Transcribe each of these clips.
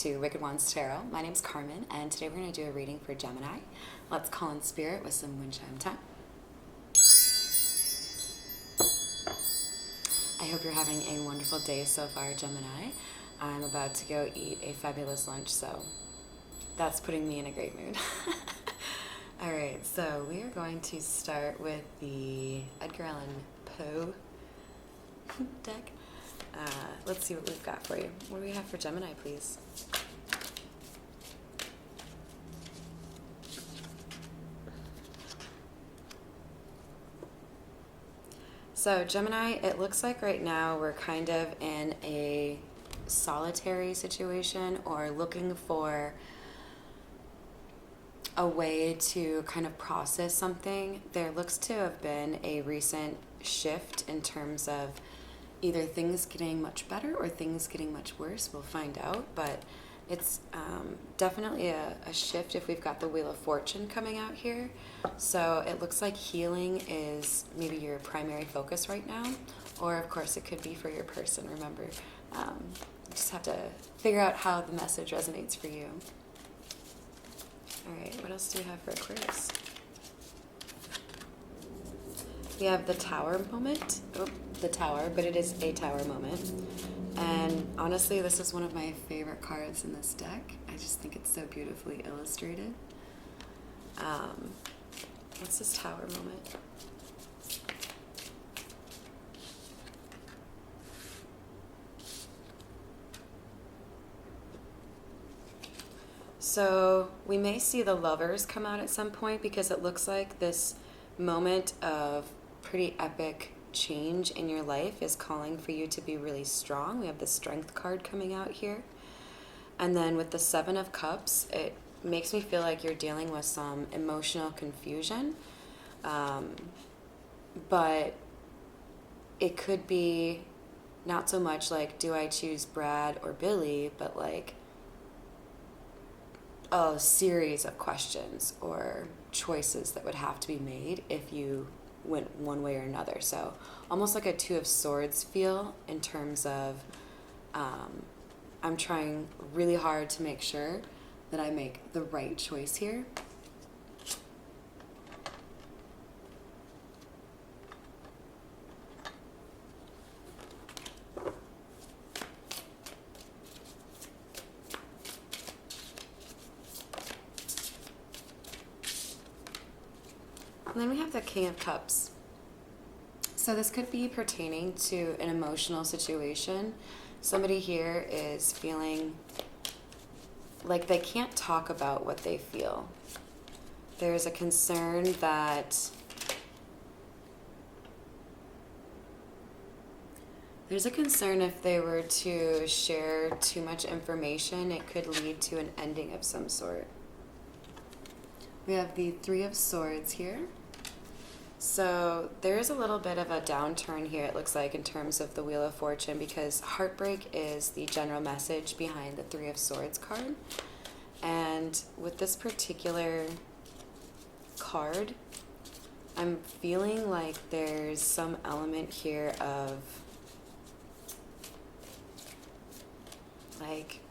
to Wicked Wands Tarot. My name's Carmen, and today we're going to do a reading for Gemini. Let's call in spirit with some wind chime time. I hope you're having a wonderful day so far, Gemini. I'm about to go eat a fabulous lunch, so that's putting me in a great mood. Alright, so we are going to start with the Edgar Allan Poe deck. Let's see what we've got for you. What do we have for Gemini, please? So Gemini, it looks like right now we're kind of in a solitary situation or looking for a way to kind of process something. There looks to have been a recent shift in terms of either things getting much better or things getting much worse. We'll find out, but it's definitely a shift if we've got the Wheel of Fortune coming out here. So it looks like healing is maybe your primary focus right now, or of course it could be for your person. Remember, you just have to figure out how the message resonates for you. All right, what else do we have for Aquarius? We have the Tower moment. Oh, the Tower, but it is a Tower moment. And honestly, this is one of my favorite cards in this deck. I just think it's so beautifully illustrated. What's this Tower moment? So we may see the Lovers come out at some point because it looks like this moment of pretty epic change in your life is calling for you to be really strong. We have the Strength card coming out here. And then with the Seven of Cups, it makes me feel like you're dealing with some emotional confusion. But it could be not so much like, do I choose Brad or Billy, but like a series of questions or choices that would have to be made if you went one way or another. So almost like a Two of Swords feel in terms of I'm trying really hard to make sure that I make the right choice here. And then we have the King of Cups. So this could be pertaining to an emotional situation. Somebody here is feeling like they can't talk about what they feel. There's a concern that if they were to share too much information, it could lead to an ending of some sort. We have the Three of Swords here. So there is a little bit of a downturn here, it looks like, in terms of the Wheel of Fortune, because heartbreak is the general message behind the Three of Swords card. And with this particular card, I'm feeling like there's some element here of like,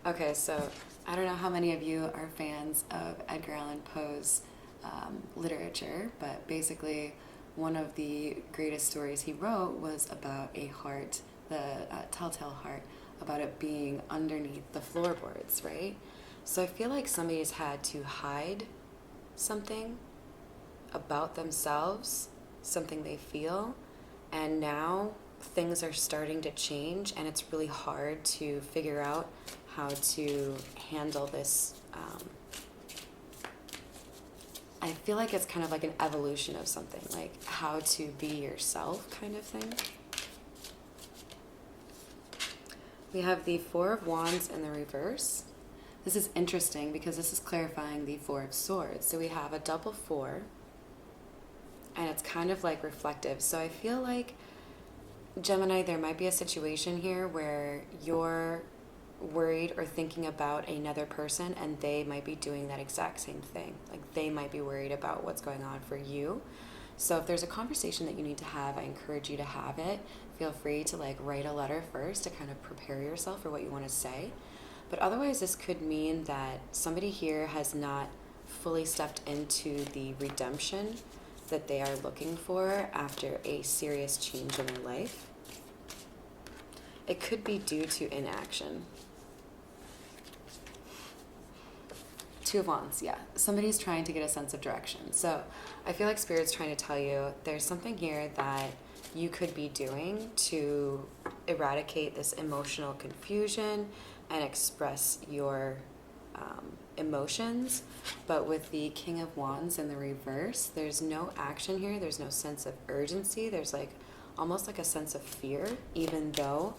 okay, so I don't know how many of you are fans of Edgar Allan Poe's literature, but basically one of the greatest stories he wrote was about a heart, the telltale heart, about it being underneath the floorboards, right? So I feel like somebody's had to hide something about themselves, something they feel, and now things are starting to change, and it's really hard to figure out how to handle this. I feel like it's kind of like an evolution of something, like how to be yourself kind of thing. We have the Four of Wands in the reverse. This is interesting because this is clarifying the Four of Swords. So we have a double four, and it's kind of like reflective. So I feel like, Gemini, there might be a situation here where you're worried or thinking about another person and they might be doing that exact same thing. Like they might be worried about what's going on for you. So if there's a conversation that you need to have, I encourage you to have it. Feel free to like write a letter first to kind of prepare yourself for what you want to say. But otherwise, this could mean that somebody here has not fully stepped into the redemption that they are looking for after a serious change in their life. It could be due to inaction. Two of Wands, yeah. Somebody's trying to get a sense of direction. So I feel like Spirit's trying to tell you there's something here that you could be doing to eradicate this emotional confusion and express your emotions. But with the King of Wands in the reverse, there's no action here. There's no sense of urgency. There's like almost like a sense of fear, even though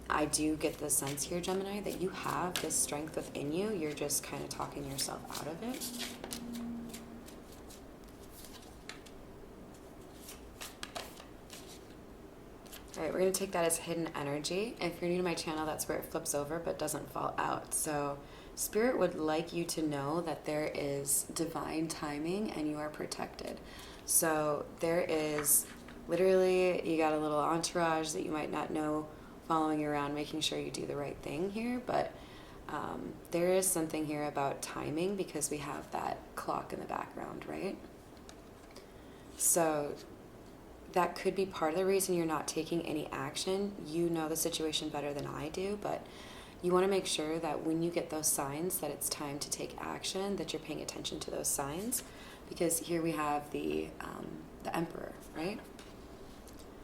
I do get the sense here, Gemini, that you have this strength within you. You're just kind of talking yourself out of it. All right, we're going to take that as hidden energy. If you're new to my channel, that's where it flips over but doesn't fall out. So Spirit would like you to know that there is divine timing and you are protected. So there is literally, you got a little entourage that you might not know following you around, making sure you do the right thing here. But there is something here about timing because we have that clock in the background, right? So that could be part of the reason you're not taking any action. You know the situation better than I do, but you want to make sure that when you get those signs that it's time to take action, that you're paying attention to those signs. Because here we have the Emperor, right?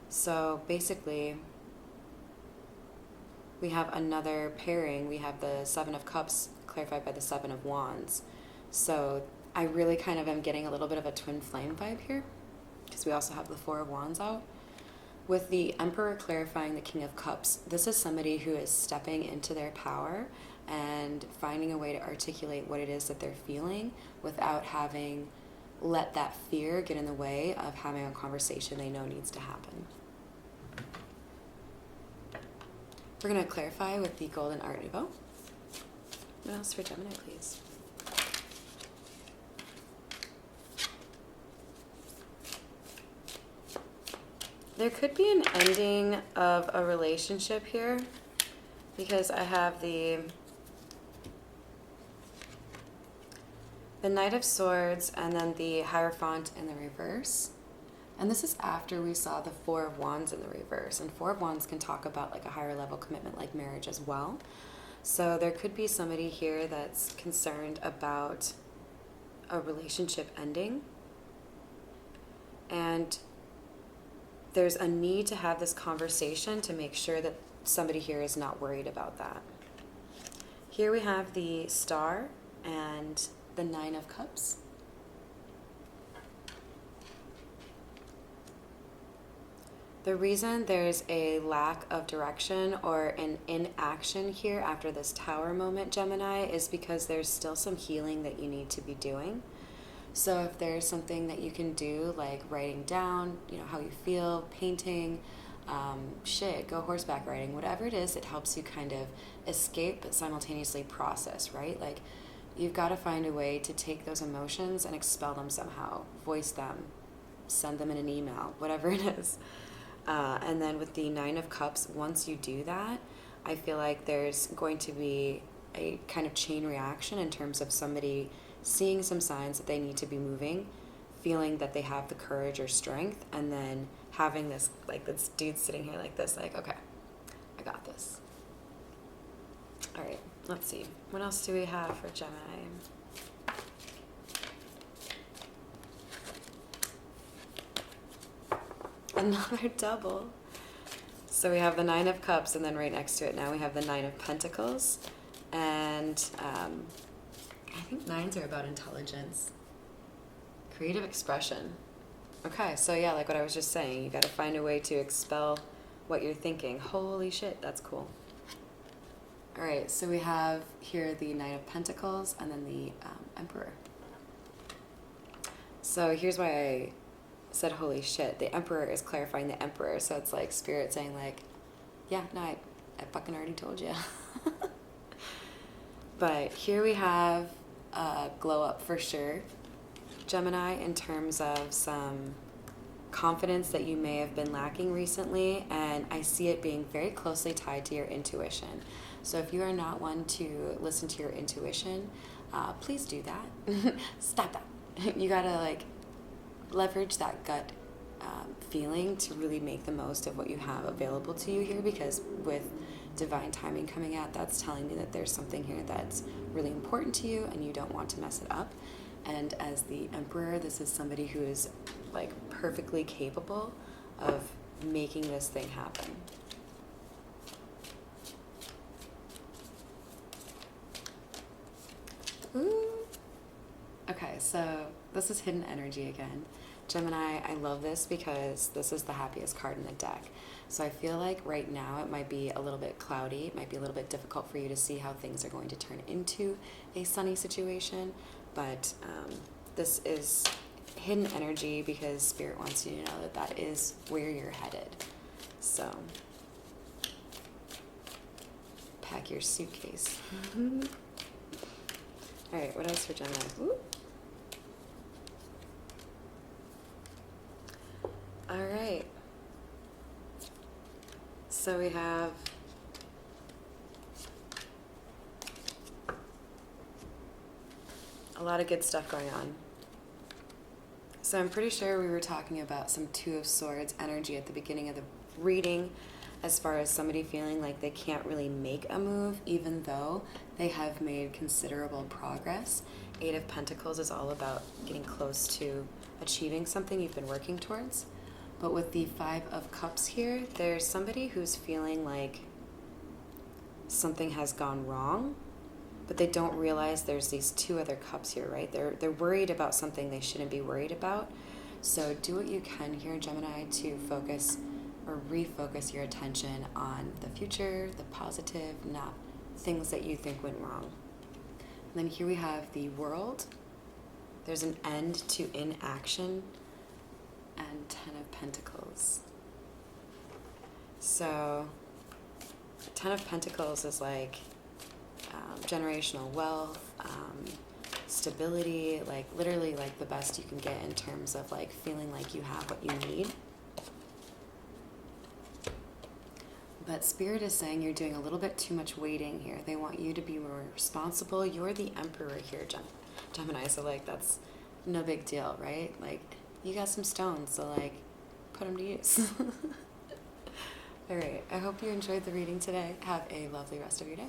So basically, we have another pairing. We have the Seven of Cups clarified by the Seven of Wands. So I really kind of am getting a little bit of a twin flame vibe here, because we also have the Four of Wands out. With the Emperor clarifying the King of Cups, this is somebody who is stepping into their power and finding a way to articulate what it is that they're feeling without having let that fear get in the way of having a conversation they know needs to happen. We're going to clarify with the Golden Art Nouveau. What else for Gemini, please? There could be an ending of a relationship here because I have the Knight of Swords and then the Hierophant in the reverse. And this is after we saw the Four of Wands in the reverse. And Four of Wands can talk about like a higher level commitment like marriage as well. So there could be somebody here that's concerned about a relationship ending. And there's a need to have this conversation to make sure that somebody here is not worried about that. Here we have the Star and the Nine of Cups. The reason there's a lack of direction or an inaction here after this Tower moment, Gemini, is because there's still some healing that you need to be doing. So if there's something that you can do, like writing down, how you feel, painting, go horseback riding, whatever it is that helps you kind of escape but simultaneously process, right? Like you've got to find a way to take those emotions and expel them somehow, voice them, send them in an email, whatever it is. And then with the Nine of Cups, once you do that, I feel like there's going to be a kind of chain reaction in terms of somebody seeing some signs that they need to be moving, feeling that they have the courage or strength, and then having this, like this dude sitting here like this, like, okay, I got this. All right, let's see. What else do we have for Gemini? Another double. So we have the Nine of Cups, and then right next to it now we have the Nine of Pentacles. And I think nines are about intelligence, creative expression. Okay, so yeah, like what I was just saying, you got to find a way to expel what you're thinking. Holy shit, that's cool. All right, so we have here the Knight of Pentacles and then the Emperor. So here's why I said holy shit. The Emperor is clarifying the Emperor, so it's like Spirit saying like, yeah, no, I fucking already told you. But here we have a glow up for sure, Gemini, in terms of some confidence that you may have been lacking recently, and I see it being very closely tied to your intuition. So if you are not one to listen to your intuition, please do that. Stop that. You gotta like leverage that gut feeling to really make the most of what you have available to you here, because with divine timing coming out, that's telling me that there's something here that's really important to you and you don't want to mess it up. And as the Emperor, this is somebody who is like perfectly capable of making this thing happen. Ooh. Okay, so this is hidden energy again. Gemini, I love this because this is the happiest card in the deck. So I feel like right now it might be a little bit cloudy. It might be a little bit difficult for you to see how things are going to turn into a sunny situation. But this is hidden energy because Spirit wants you to know that that is where you're headed. So pack your suitcase. All right, what else for Gemini? Ooh. All right. So we have a lot of good stuff going on. So I'm pretty sure we were talking about some Two of Swords energy at the beginning of the reading, as far as somebody feeling like they can't really make a move even though they have made considerable progress. Eight of Pentacles is all about getting close to achieving something you've been working towards. But with the Five of Cups here, there's somebody who's feeling like something has gone wrong, but they don't realize there's these two other cups here, right? They're worried about something they shouldn't be worried about. So do what you can here, Gemini, to focus or refocus your attention on the future, the positive, not things that you think went wrong. And then here we have the World. There's an end to inaction. And Ten of Pentacles. So Ten of Pentacles is like generational wealth, stability, like literally like the best you can get in terms of like feeling like you have what you need. But Spirit is saying you're doing a little bit too much waiting here. They want you to be more responsible. You're the Emperor here, Gemini, so like that's no big deal, right? Like, you got some stones, so like, put them to use. All right, I hope you enjoyed the reading today. Have a lovely rest of your day.